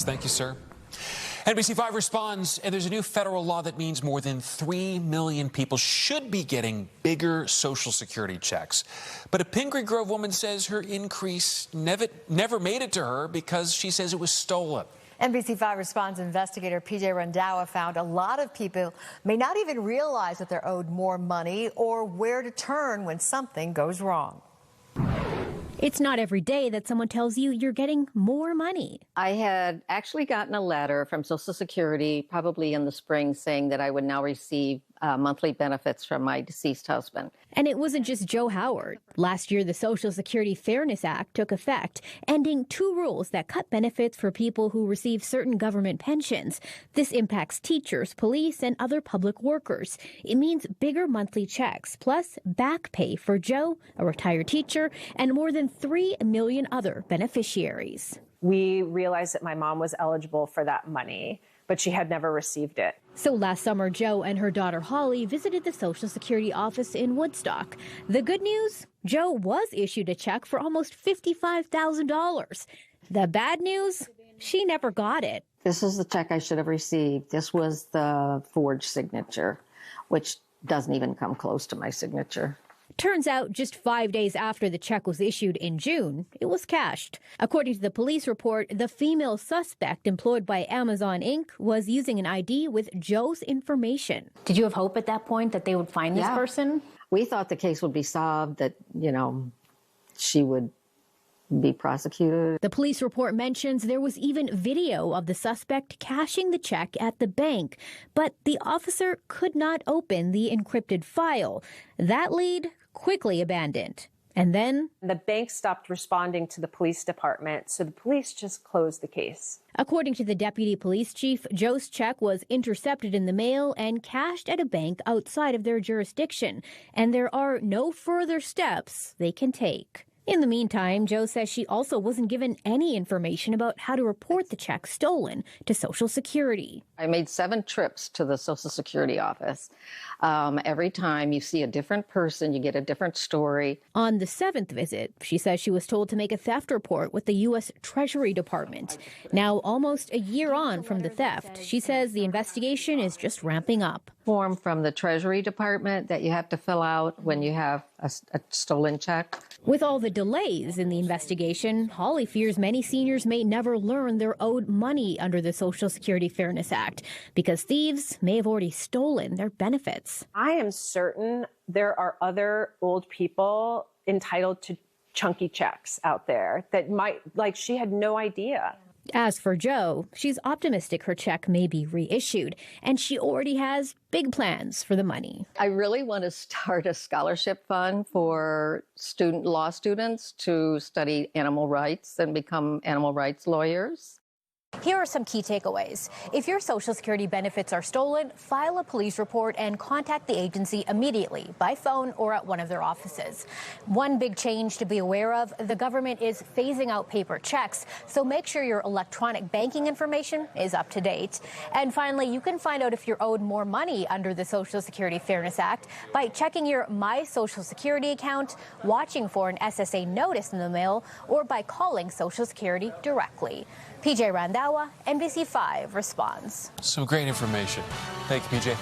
Thank you, sir. NBC5 responds, and there's a new federal law that means more than 3 million people should be getting bigger Social Security checks. But a Pingree Grove woman says her increase never made it to her because she says it was stolen. NBC5 responds investigator PJ Randhawa found a lot of people may not even realize that they're owed more money or where to turn when something goes wrong. It's not every day that someone tells you you're getting more money. I had actually gotten a letter from Social Security, probably in the spring, saying that I would now receive monthly benefits from my deceased husband. And it wasn't just Joe Howard. Last year, the Social Security Fairness Act took effect, ending 2 rules that cut benefits for people who receive certain government pensions. This impacts teachers, police, and other public workers. It means bigger monthly checks, plus back pay for Joe, a retired teacher, and more than 3 million other beneficiaries. We realized that my mom was eligible for that money, but she had never received it. So last summer, Joe and her daughter Holly visited the Social Security office in Woodstock. The good news? Joe was issued a check for almost $55,000. The bad news? She never got it. This is the check I should have received. This was the forged signature, which doesn't even come close to my signature. Turns out just 5 days after the check was issued in June, it was cashed. According to the police report, the female suspect employed by Amazon Inc. was using an ID with Joe's information. Did you have hope at that point that they would find this person? We thought the case would be solved, that, she would be prosecuted. The police report mentions there was even video of the suspect cashing the check at the bank, but the officer could not open the encrypted file. That lead quickly abandoned. And then The bank stopped responding to the police department, so the police just closed the case. According to the deputy police chief, Joe's check was intercepted in the mail and cashed at a bank outside of their jurisdiction, and there are no further steps they can take. In the meantime, Joe says she also wasn't given any information about how to report the check stolen to Social Security. I made 7 trips to the Social Security office. Every time you see a different person, you get a different story. On the 7th visit, she says she was told to make a theft report with the U.S. Treasury Department. Now, almost a year on from the theft, she says the investigation is just ramping up. Form from the Treasury Department that you have to fill out when you have a stolen check. With all the delays in the investigation, Holly fears many seniors may never learn they're owed money under the Social Security Fairness Act because thieves may have already stolen their benefits. I am certain there are other old people entitled to chunky checks out there that might, she had no idea. As for Joe, she's optimistic her check may be reissued, and she already has big plans for the money. I really want to start a scholarship fund for law students to study animal rights and become animal rights lawyers. Here are some key takeaways. If your Social Security benefits are stolen, file a police report and contact the agency immediately by phone or at one of their offices. One big change to be aware of, the government is phasing out paper checks, so make sure your electronic banking information is up to date. And finally, you can find out if you're owed more money under the Social Security Fairness Act by checking your My Social Security account, watching for an SSA notice in the mail, or by calling Social Security directly. PJ Randhawa, NBC5 responds. Some great information. Thank you, PJ.